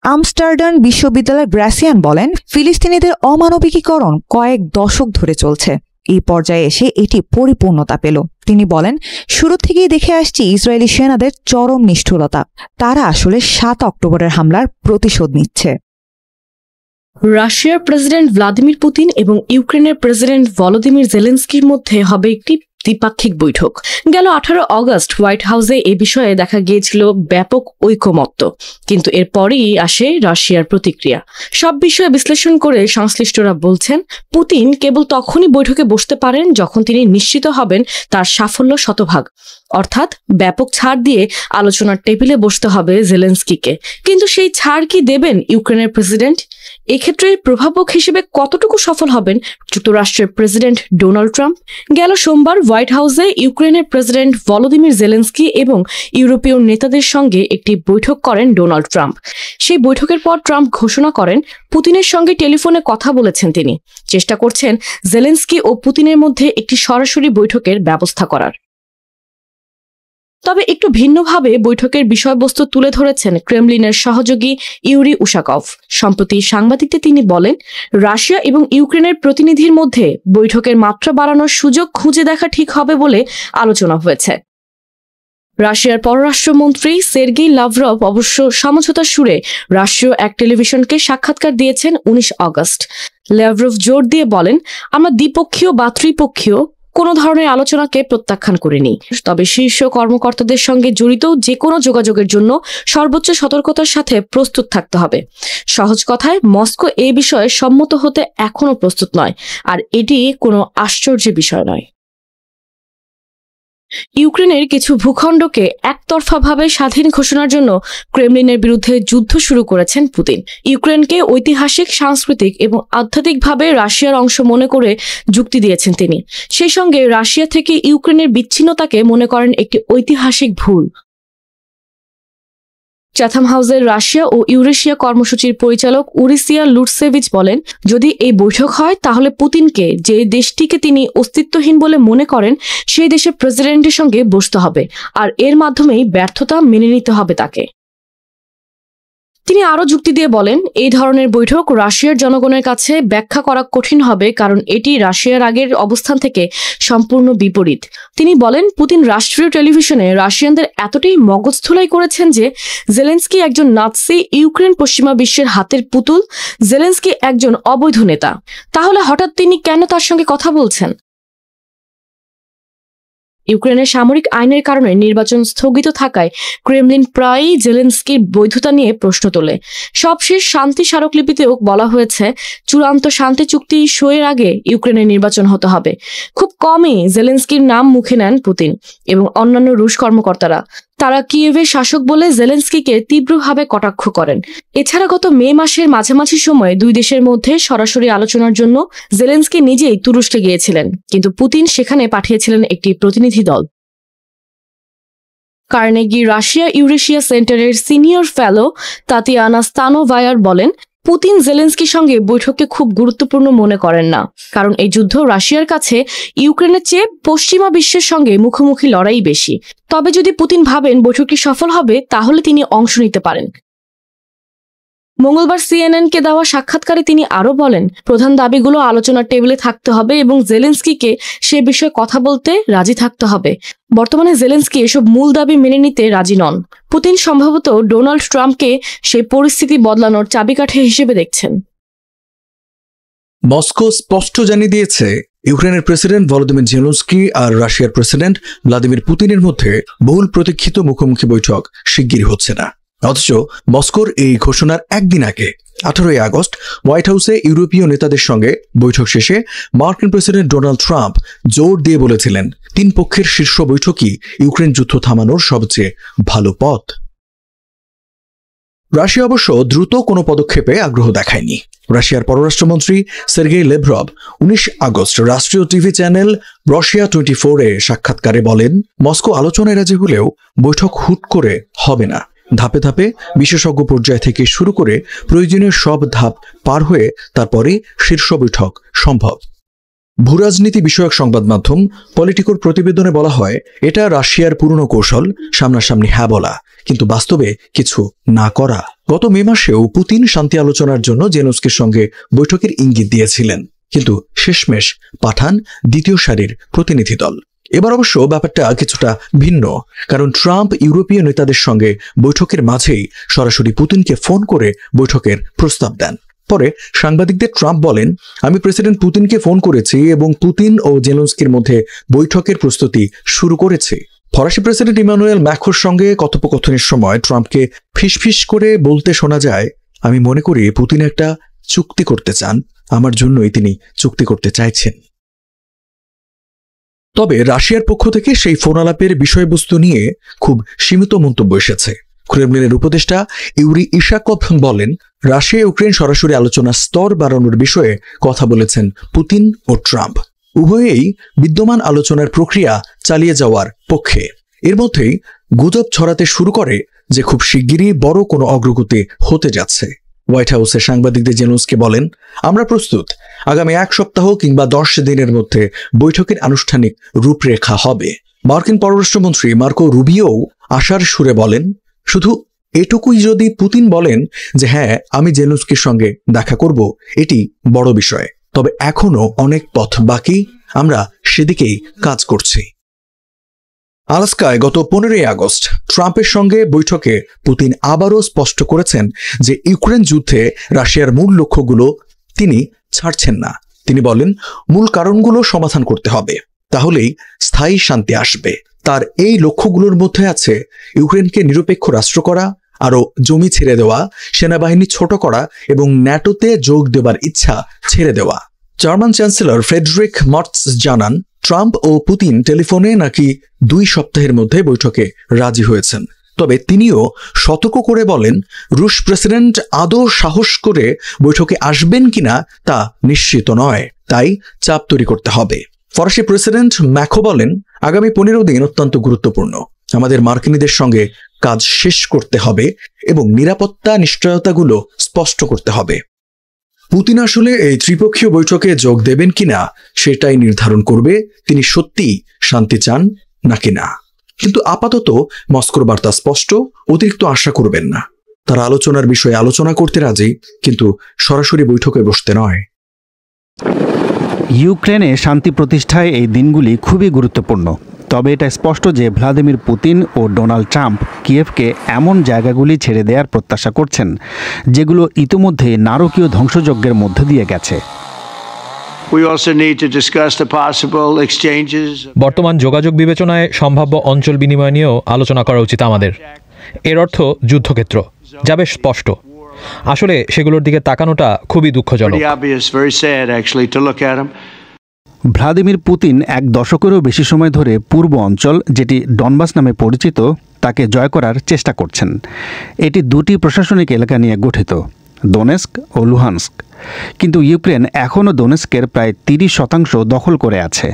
আমস্টারডাম বিশ্ববিদ্যালয়ের গ্রাসিয়ান বলেন, ফিলিস্তিনিদের অমানবিকীকরণ কয়েক দশক ধরে চলছে। এই পর্যায়ে এসে এটি পরিপূর্ণতা পেল। তিনি বলেন, শুরু থেকেই দেখে আসছি ইসরায়েলি সেনাদের চরম নিষ্ঠুরতা। তারা আসলে 7 অক্টোবরের হামলার প্রতিশোধ নিচ্ছে। রাশিয়ার প্রেসিডেন্ট ভ্লাদিমির পুতিন এবং ইউক্রেনের প্রেসিডেন্ট ভলোদিমির জেলেনস্কির মধ্যে হবে একটি দ্বিপাক্ষিক বৈঠক। গেল 18 অগস্ট হোয়াইট হাউসে এ বিষয়ে দেখা গিয়েছিল ব্যাপক ঐকমত্য, কিন্তু এরপরেই আসে রাশিয়ার প্রতিক্রিয়া। সব বিষয়ে বিশ্লেষণ করে সংশ্লিষ্টরা বলছেন, পুতিন কেবল তখনই বৈঠকে বসতে পারেন যখন তিনি নিশ্চিত হবেন তার সাফল্য শতভাগ, অর্থাৎ ব্যাপক ছাড় দিয়ে আলোচনার টেবিলে বসতে হবে জেলেনস্কিকে। কিন্তু সেই ছাড় কি দেবেন ইউক্রেনের প্রেসিডেন্ট? এক্ষেত্রে প্রভাবক হিসেবে কতটুকু সফল হবেন যুক্তরাষ্ট্রের প্রেসিডেন্ট ডোনাল্ড ট্রাম্প? গেল সোমবার হোয়াইট হাউসে ইউক্রেনের প্রেসিডেন্ট ভলোদিমির জেলেনস্কি এবং ইউরোপীয় নেতাদের সঙ্গে একটি বৈঠক করেন ডোনাল্ড ট্রাম্প। সেই বৈঠকের পর ট্রাম্প ঘোষণা করেন পুতিনের সঙ্গে টেলিফোনে কথা বলেছেন তিনি, চেষ্টা করছেন জেলেনস্কি ও পুতিনের মধ্যে একটি সরাসরি বৈঠকের ব্যবস্থা করার। তবে একটু ভিন্নভাবে বৈঠকের বিষয়বস্তু তুলে ধরেছেন ক্রেমলিনের সহযোগী ইউরি উশাকভ। সম্প্রতি সাংবাদিকদের তিনি বলেন, রাশিয়া এবং ইউক্রেনের প্রতিনিধির মধ্যে বৈঠকের মাত্রা বাড়ানোর সুযোগ খুঁজে দেখা ঠিক হবে বলে আলোচনা হয়েছে। রাশিয়ার পররাষ্ট্রমন্ত্রী সের্গেই লাভরভ অবশ্য সমঝোতার সুরে রাষ্ট্রীয় এক টেলিভিশনকে সাক্ষাৎকার দিয়েছেন 19 অগস্ট। লাভরভ জোর দিয়ে বলেন, আমরা দ্বিপক্ষীয় বা ত্রিপক্ষীয় কোনো ধরনের আলোচনাকে প্রত্যাখ্যান করিনি, তবে শীর্ষ কর্মকর্তাদের সঙ্গে জড়িত যে কোনো যোগাযোগের জন্য সর্বোচ্চ সতর্কতার সাথে প্রস্তুত থাকতে হবে। সহজ কথায়, মস্কো এই বিষয়ে সম্মত হতে এখনো প্রস্তুত নয়, আর এটি কোনো আশ্চর্যের বিষয় নয়। ইউক্রেনের কিছু ভূখণ্ডকে একতরফাভাবে স্বাধীন ঘোষণার জন্য ক্রেমলিনের বিরুদ্ধে যুদ্ধ শুরু করেছেন পুতিন। ইউক্রেনকে ঐতিহাসিক, সাংস্কৃতিক এবং আধ্যাত্মিকভাবে রাশিয়ার অংশ মনে করে যুক্তি দিয়েছেন তিনি। সেই সঙ্গে রাশিয়া থেকে ইউক্রেনের বিচ্ছিন্নতাকে মনে করেন একটি ঐতিহাসিক ভুল। চ্যাথাম হাউসের রাশিয়া ও ইউরেশিয়া কর্মসূচির পরিচালক উরিসিয়া লুটসেভিচ বলেন, যদি এই বৈঠক হয় তাহলে পুতিনকে যে দেশটিকে তিনি অস্তিত্বহীন বলে মনে করেন সেই দেশের প্রেসিডেন্টের সঙ্গে বসতে হবে, আর এর মাধ্যমেই ব্যর্থতা মেনে নিতে হবে তাকে। তিনি আরও যুক্তি দিয়ে বলেন, এই ধরনের বৈঠক রাশিয়ার জনগণের কাছে ব্যাখ্যা করা কঠিন হবে, কারণ এটি রাশিয়ার আগের অবস্থান থেকে সম্পূর্ণ বিপরীত। তিনি বলেন, পুতিন রাষ্ট্রীয় টেলিভিশনে রাশিয়ানদের এতটাই মগজধোলাই করেছেন যে জেলেনস্কি একজন নাৎসি, ইউক্রেন পশ্চিমা বিশ্বের হাতের পুতুল, জেলেনস্কি একজন অবৈধ নেতা। তাহলে হঠাৎ তিনি কেন তার সঙ্গে কথা বলছেন? ইউক্রেনের সামরিক আইনের কারণে নির্বাচন স্থগিত থাকায় ক্রেমলিন প্রায়ই জেলেনস্কির বৈধতা নিয়ে প্রশ্ন তোলে। সবশেষ শান্তি স্মারকলিপিতেও বলা হয়েছে, চূড়ান্ত শান্তি চুক্তি সইয়ের আগে ইউক্রেনের নির্বাচন হতে হবে। খুব কমই জেলেনস্কির নাম মুখে নেন পুতিন এবং অন্যান্য রুশ কর্মকর্তারা। তারা কিয়েভের শাসক বলে জেলেনস্কিকে তীব্রভাবে কটাক্ষ করেন। এছাড়া গত মে মাসের মাঝামাঝি সময়ে দুই দেশের মধ্যে সরাসরি আলোচনার জন্য জেলেনস্কি নিজেই তুরস্কে গিয়েছিলেন, কিন্তু পুতিন সেখানে পাঠিয়েছিলেন একটি প্রতিনিধি দল। কার্নেগি রাশিয়া ইউরেশিয়া সেন্টারের সিনিয়র ফেলো তাতিয়ানা স্তানোভায়ার বলেন, পুতিন জেলেনস্কির সঙ্গে বৈঠককে খুব গুরুত্বপূর্ণ মনে করেন না, কারণ এই যুদ্ধ রাশিয়ার কাছে ইউক্রেনের চেয়ে পশ্চিমা বিশ্বের সঙ্গে মুখোমুখি লড়াই বেশি। তবে যদি পুতিন ভাবেন বৈঠকটি সফল হবে, তাহলে তিনি অংশ নিতে পারেন। মঙ্গলবার সিএনএনকে দেওয়া সাক্ষাৎকারে তিনি আরও বলেন, প্রধান দাবিগুলো আলোচনার টেবিলে থাকতে হবে এবং জেলেনস্কিকে সে বিষয়ে কথা বলতে রাজি থাকতে হবে। বর্তমানে জেলেনস্কি এসব মূল দাবি মেনে নিতে রাজি নন। পুতিন সম্ভবত ডোনাল্ড ট্রাম্পকে সেই পরিস্থিতি বদলানোর চাবিকাঠি হিসেবে দেখছেন। মস্কো স্পষ্ট জানিয়ে দিয়েছে, ইউক্রেনের প্রেসিডেন্ট ভলোদিমির জেলেনস্কি আর রাশিয়ার প্রেসিডেন্ট ভ্লাদিমির পুতিনের মধ্যে বহুল প্রতীক্ষিত মুখোমুখি বৈঠক শিগগিরই হচ্ছে না। অথচ মস্কোর এই ঘোষণার একদিন আগে 18 আগস্ট হোয়াইট হাউসে ইউরোপীয় নেতাদের সঙ্গে বৈঠক শেষে মার্কিন প্রেসিডেন্ট ডোনাল্ড ট্রাম্প জোর দিয়ে বলেছিলেন, তিন পক্ষের শীর্ষ বৈঠকই ইউক্রেন যুদ্ধ থামানোর সবচেয়ে ভালো পথ। রাশিয়া অবশ্য দ্রুত কোনো পদক্ষেপে আগ্রহ দেখায়নি। রাশিয়ার পররাষ্ট্রমন্ত্রী সের্গেই লেভরভ 19 আগস্ট রাষ্ট্রীয় টিভি চ্যানেল রাশিয়া 24-এ সাক্ষাৎকারে বলেন, মস্কো আলোচনায় রাজি হলেও বৈঠক হুট করে হবে না। ধাপে ধাপে বিশেষজ্ঞ পর্যায় থেকে শুরু করে প্রয়োজনীয় সব ধাপ পার হয়ে তারপরে শীর্ষ বৈঠক সম্ভব। ভূরাজনীতি বিষয়ক সংবাদ মাধ্যম পলিটিকোর প্রতিবেদনে বলা হয়, এটা রাশিয়ার পুরনো কৌশল, সামনাসামনি হ্যাঁ বলা কিন্তু বাস্তবে কিছু না করা। গত মে মাসেও পুতিন শান্তি আলোচনার জন্য জেলেনস্কির সঙ্গে বৈঠকের ইঙ্গিত দিয়েছিলেন, কিন্তু শেষমেশ পাঠান দ্বিতীয় সারির প্রতিনিধি দল। এবার অবশ্য ব্যাপারটা কিছুটা ভিন্ন, কারণ ট্রাম্প ইউরোপীয় নেতাদের সঙ্গে বৈঠকের মাঝেই সরাসরি পুতিনকে ফোন করে বৈঠকের প্রস্তাব দেন। পরে সাংবাদিকদের ট্রাম্প বলেন, আমি প্রেসিডেন্ট পুতিনকে ফোন করেছি এবং পুতিন ও জেলেনস্কির মধ্যে বৈঠকের প্রস্তুতি শুরু করেছে। ফরাসি প্রেসিডেন্ট ইমানুয়েল ম্যাক্রোর সঙ্গে কথোপকথনের সময় ট্রাম্পকে ফিসফিস করে বলতে শোনা যায়, আমি মনে করি পুতিন একটা চুক্তি করতে চান, আমার জন্যই তিনি চুক্তি করতে চাইছেন। তবে রাশিয়ার পক্ষ থেকে সেই ফোন আলাপের বিষয়বস্তু নিয়ে খুব সীমিত মন্তব্য এসেছে। ক্রেমলিনের উপদেষ্টা ইউরি ইশাকভ বলেন, রাশিয়া ইউক্রেন সরাসরি আলোচনার স্তর বাড়ানোর বিষয়ে কথা বলেছেন পুতিন ও ট্রাম্প। উভয়েই বিদ্যমান আলোচনার প্রক্রিয়া চালিয়ে যাওয়ার পক্ষে। এর মধ্যেই গুজব ছড়াতে শুরু করে যে খুব শিগগিরই বড় কোনো অগ্রগতি হতে যাচ্ছে। হোয়াইট হাউসে সাংবাদিকদের জেলেনস্কি বলেন, আমরা প্রস্তুত, আগামী 1 সপ্তাহ কিংবা 10 দিনের মধ্যে বৈঠকের আনুষ্ঠানিক রূপরেখা হবে। মার্কিন পররাষ্ট্রমন্ত্রী মার্কো রুবিও আশার সুরে বলেন, শুধু এটুকুই যদি পুতিন বলেন যে হ্যাঁ আমি জেলেনস্কির সঙ্গে দেখা করব, এটি বড় বিষয়। তবে এখনো অনেক পথ বাকি, আমরা সেদিকেই কাজ করছি। আলাস্কায় গত 15 আগস্ট ট্রাম্পের সঙ্গে বৈঠকে পুতিন আবারও স্পষ্ট করেছেন যে ইউক্রেন যুদ্ধে রাশিয়ার মূল লক্ষ্যগুলো তিনি ছাড়ছেন না। তিনি বলেন, মূল কারণগুলো সমাধান করতে হবে, তাহলেই স্থায়ী শান্তি আসবে। তার এই লক্ষ্যগুলোর মধ্যে আছে ইউক্রেনকে নিরপেক্ষ রাষ্ট্র করা, আরও জমি ছেড়ে দেওয়া, সেনাবাহিনী ছোট করা এবং ন্যাটোতে যোগ দেবার ইচ্ছা ছেড়ে দেওয়া। জার্মান চ্যান্সেলর ফ্রেডরিক মার্টস জানান, ট্রাম্প ও পুতিন টেলিফোনে নাকি 2 সপ্তাহের মধ্যে বৈঠকে রাজি হয়েছেন। তবে তিনিও সতর্ক করে বলেন, রুশ প্রেসিডেন্ট আদৌ সাহস করে বৈঠকে আসবেন কিনা তা নিশ্চিত নয়, তাই চাপ তৈরি করতে হবে। ফরাসি প্রেসিডেন্ট ম্যাক্রো বলেন, আগামী 15 দিন অত্যন্ত গুরুত্বপূর্ণ। আমাদের মার্কিনীদের সঙ্গে কাজ শেষ করতে হবে এবং নিরাপত্তা নিশ্চয়তাগুলো স্পষ্ট করতে হবে। পুতিন আসলে এই ত্রিপক্ষীয় বৈঠকে যোগ দেবেন কিনা সেটাই নির্ধারণ করবে তিনি সত্যিই শান্তি চান নাকি না। কিন্তু আপাতত মস্কোর বার্তা স্পষ্ট, অতিরিক্ত আশা করবেন না। তারা আলোচনার বিষয়ে আলোচনা করতে রাজি, কিন্তু সরাসরি বৈঠকে বসতে নয়। ইউক্রেনে শান্তি প্রতিষ্ঠায় এই দিনগুলি খুবই গুরুত্বপূর্ণ। তবে এটা স্পষ্ট যে ভ্লাদিমির পুতিন ও ডোনাল্ড ট্রাম্প কিয়েভকে এমন জায়গাগুলি ছেড়ে দেওয়ার প্রত্যাশা করছেন যেগুলো ইতিমধ্যে নারকীয় ধ্বংসযজ্ঞের মধ্যে দিয়ে গেছে। বর্তমান যোগাযোগ বিবেচনায় সম্ভাব্য অঞ্চল বিনিময় নিয়েও আলোচনা করা উচিত আমাদের। এর অর্থ যুদ্ধক্ষেত্র, যা বেশ স্পষ্ট। আসলে সেগুলোর দিকে তাকানোটা খুবই দুঃখজনক। ভ্লাদিমির পুতিন 1 দশকেরও বেশি সময় ধরে পূর্ব অঞ্চল, যেটি ডনবাস নামে পরিচিত, তাকে জয় করার চেষ্টা করছেন। এটি 2টি প্রশাসনিক এলাকা নিয়ে গঠিত, দোনেস্ক ও লুহানস্ক। কিন্তু ইউক্রেন এখনও দোনেস্কের প্রায় 30% দখল করে আছে।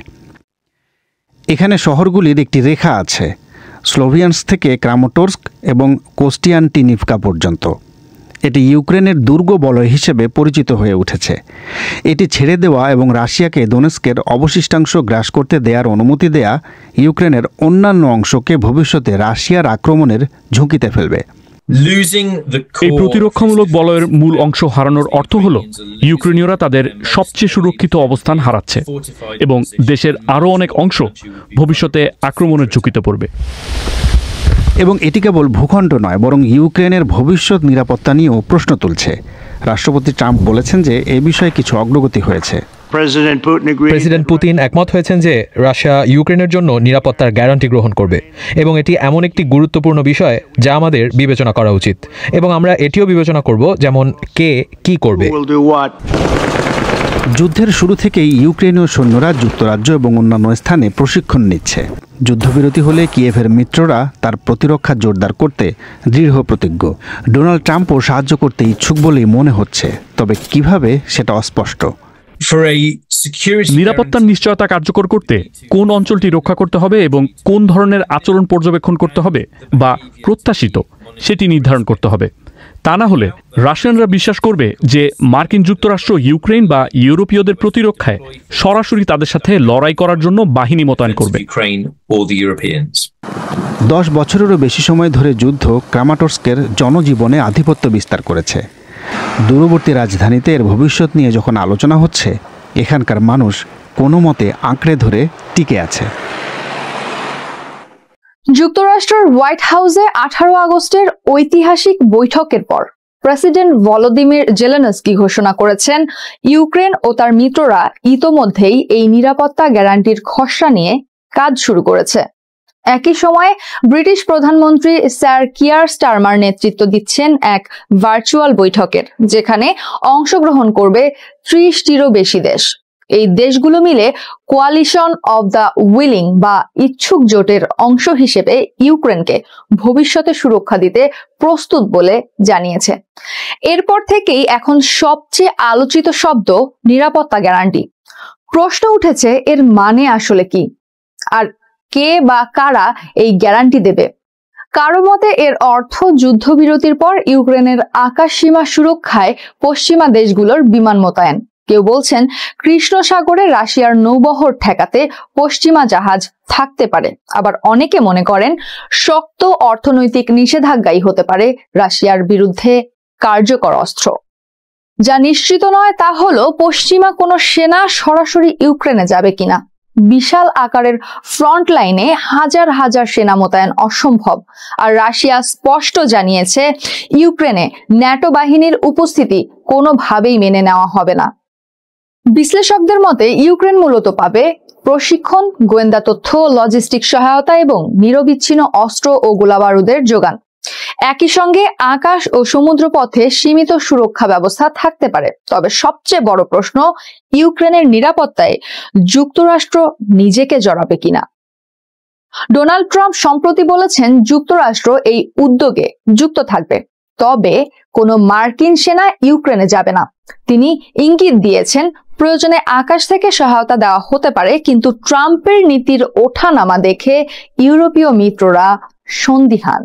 এখানে শহরগুলির একটি রেখা আছে, স্লোভিয়ান্স থেকে ক্রামাটোর্স্ক এবং কোস্টিয়ান্টিনিভকা পর্যন্ত। এটি ইউক্রেনের দুর্গ বলয় হিসেবে পরিচিত হয়ে উঠেছে। এটি ছেড়ে দেওয়া এবং রাশিয়াকে দোনেস্কের অবশিষ্টাংশ গ্রাস করতে দেওয়ার অনুমতি দেয়া ইউক্রেনের অন্যান্য অংশকে ভবিষ্যতে রাশিয়ার আক্রমণের ঝুঁকিতে ফেলবে। এই প্রতিরক্ষামূলক বলয়ের মূল অংশ হারানোর অর্থ হল ইউক্রেনীয়রা তাদের সবচেয়ে সুরক্ষিত অবস্থান হারাচ্ছে এবং দেশের আরও অনেক অংশ ভবিষ্যতে আক্রমণের ঝুঁকিতে পড়বে। এবং এটি কেবল ভূখণ্ড নয়, বরং ইউক্রেনের ভবিষ্যৎ নিরাপত্তা নিয়েও প্রশ্ন তুলছে। রাষ্ট্রপতি ট্রাম্প বলেছেন যে এ বিষয়ে কিছু অগ্রগতি হয়েছে। প্রেসিডেন্ট পুতিন একমত হয়েছেন যে রাশিয়া ইউক্রেনের জন্য নিরাপত্তার গ্যারান্টি গ্রহণ করবে এবং এটি এমন একটি গুরুত্বপূর্ণ বিষয় যা আমাদের বিবেচনা করা উচিত, এবং আমরা এটিও বিবেচনা করব যেমন কে কি করবে। যুদ্ধের শুরু থেকেই ইউক্রেনীয় সৈন্যরা যুক্তরাজ্য এবং অন্যান্য স্থানে প্রশিক্ষণ নিচ্ছে। যুদ্ধবিরতি হলে কিয়েভের মিত্ররা তার প্রতিরক্ষা জোরদার করতে দৃঢ় প্রতিজ্ঞ। ডোনাল্ড ট্রাম্পও সাহায্য করতে ইচ্ছুক বলেই মনে হচ্ছে, তবে কিভাবে সেটা অস্পষ্ট। নিরাপত্তার নিশ্চয়তা কার্যকর করতে কোন অঞ্চলটি রক্ষা করতে হবে এবং কোন ধরনের আচরণ পর্যবেক্ষণ করতে হবে বা প্রত্যাশিত সেটি নির্ধারণ করতে হবে। তা না হলে রাশিয়ানরা বিশ্বাস করবে যে মার্কিন যুক্তরাষ্ট্র ইউক্রেন বা ইউরোপীয়দের প্রতিরক্ষায় সরাসরি তাদের সাথে লড়াই করার জন্য বাহিনী মোতায়েন করবে। 10 বছরেরও বেশি সময় ধরে যুদ্ধ ক্রামাটোর্স্কের জনজীবনে আধিপত্য বিস্তার করেছে। দূরবর্তী রাজধানীতে এর ভবিষ্যৎ নিয়ে যখন আলোচনা হচ্ছে, এখানকার মানুষ কোনো মতে আঁকড়ে ধরে টিকে আছে। যুক্তরাষ্ট্রের হোয়াইট হাউসে 18 আগস্টের ঐতিহাসিক বৈঠকের পর প্রেসিডেন্ট ভলোদিমির জেলেনস্কি ঘোষণা করেছেন ইউক্রেন ও তার মিত্ররা ইতোমধ্যেই এই নিরাপত্তা গ্যারান্টির খসড়া নিয়ে কাজ শুরু করেছে। একই সময়ে ব্রিটিশ প্রধানমন্ত্রী স্যার কিয়ার স্টারমার নেতৃত্ব দিচ্ছেন এক ভার্চুয়াল বৈঠকের, যেখানে অংশগ্রহণ করবে 30টিরও বেশি দেশ। এই দেশগুলো মিলে কোয়ালিশন অব দ্য উইলিং বা ইচ্ছুক জোটের অংশ হিসেবে ইউক্রেনকে ভবিষ্যতে সুরক্ষা দিতে প্রস্তুত বলে জানিয়েছে। এরপর থেকেই এখন সবচেয়ে আলোচিত শব্দ নিরাপত্তা গ্যারান্টি। প্রশ্ন উঠেছে, এর মানে আসলে কি, আর কে বা কারা এই গ্যারান্টি দেবে? কারো মতে এর অর্থ যুদ্ধবিরতির পর ইউক্রেনের আকাশ সীমা সুরক্ষায় পশ্চিমা দেশগুলোর বিমান মোতায়েন। কেউ বলছেন কৃষ্ণ সাগরে রাশিয়ার নৌবহর ঠেকাতে পশ্চিমা জাহাজ থাকতে পারে। আবার অনেকে মনে করেন শক্ত অর্থনৈতিক নিষেধাজ্ঞাই হতে পারে রাশিয়ার বিরুদ্ধে কার্যকর অস্ত্র। যা নিশ্চিত নয় তা হলো পশ্চিমা কোনো সেনা সরাসরি ইউক্রেনে যাবে কিনা। বিশাল আকারের ফ্রন্ট লাইনে হাজার হাজার সেনা মোতায়েন অসম্ভব। আর রাশিয়া স্পষ্ট জানিয়েছে ইউক্রেনে ন্যাটো বাহিনীর উপস্থিতি কোনোভাবেই মেনে নেওয়া হবে না। বিশ্লেষকদের মতে ইউক্রেন মূলত পাবে প্রশিক্ষণ, গোয়েন্দা তথ্য, লজিস্টিক সহায়তা এবং নিরবিচ্ছিন্ন অস্ত্র ও গোলাবারুদের যোগান। একই সঙ্গে আকাশ ও সমুদ্র পথে সীমিত সুরক্ষা ব্যবস্থা থাকতে পারে। তবে সবচেয়ে বড় প্রশ্ন, ইউক্রেনের নিরাপত্তায় যুক্তরাষ্ট্র নিজেকে জড়াবে কিনা। ডোনাল্ড ট্রাম্প সম্প্রতি বলেছেন যুক্তরাষ্ট্র এই উদ্যোগে যুক্ত থাকবে, তবে কোনো মার্কিন সেনা ইউক্রেনে যাবে না। তিনি ইঙ্গিত দিয়েছেন প্রয়োজনে আকাশ থেকে সহায়তা দেওয়া হতে পারে, কিন্তু ট্রাম্পের নীতির ওঠানামা দেখে ইউরোপীয় মিত্ররা সন্দিহান।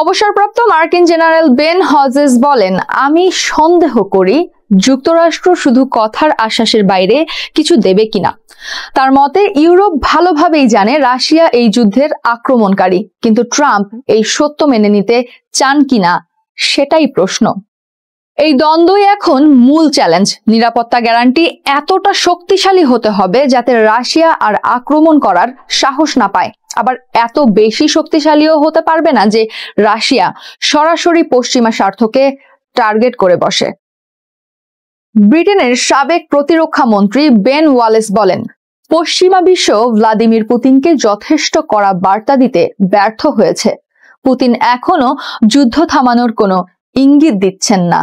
অবসরপ্রাপ্ত মার্কিন জেনারেল বেন হজেস বলেন, আমি সন্দেহ করি যুক্তরাষ্ট্র শুধু কথার আশ্বাসের বাইরে কিছু দেবে কিনা। তার মতে ইউরোপ ভালোভাবেই জানে রাশিয়া এই যুদ্ধের আক্রমণকারী, কিন্তু ট্রাম্প এই সত্য মেনে নিতে চান কিনা সেটাই প্রশ্ন। এই দ্বন্দ্বই এখন মূল চ্যালেঞ্জ। নিরাপত্তা গ্যারান্টি এতটা শক্তিশালী হতে হবে যাতে রাশিয়া আর আক্রমণ করার সাহস না পায়, আবার এত বেশি শক্তিশালীও হতে পারবে না যে রাশিয়া সরাসরি পশ্চিমা স্বার্থকে টার্গেট করে বসে। ব্রিটেনের সাবেক প্রতিরক্ষা মন্ত্রী বেন ওয়ালেস বলেন, পশ্চিমা বিশ্ব ভ্লাদিমির পুতিনকে যথেষ্ট কড়া বার্তা দিতে ব্যর্থ হয়েছে। পুতিন এখনো যুদ্ধ থামানোর কোনো ইঙ্গিত দিচ্ছেন না।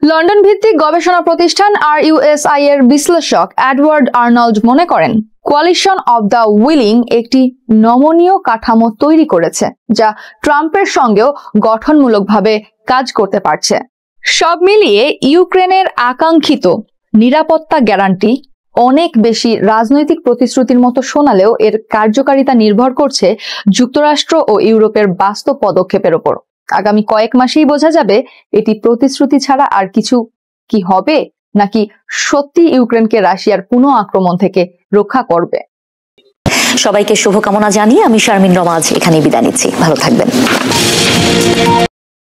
লন্ডন ভিত্তিক গবেষণা প্রতিষ্ঠান RUSI এর বিশ্লেষক এডওয়ার্ড আর্নল্ড মনে করেন, কোয়ালিশন অব দ্য উইলিং একটি নমনীয় কাঠামো তৈরি করেছে যা ট্রাম্পের সঙ্গেও গঠনমূলকভাবে কাজ করতে পারছে। সব মিলিয়ে ইউক্রেনের আকাঙ্ক্ষিত নিরাপত্তা গ্যারান্টি অনেক বেশি রাজনৈতিক প্রতিশ্রুতির মতো শোনালেও এর কার্যকারিতা নির্ভর করছে যুক্তরাষ্ট্র ও ইউরোপের বাস্তব পদক্ষেপের ওপর। আগামী কয়েক মাসেই বোঝা যাবে এটি প্রতিশ্রুতি ছাড়া আর কিছু কি হবে, নাকি সত্যি ইউক্রেনকে রাশিয়ার পুনঃ আক্রমণ থেকে রক্ষা করবে। সবাইকে শুভকামনা জানিয়ে আমি শারমিন রমা এখানেই বিদায় নিচ্ছি। ভালো থাকবেন।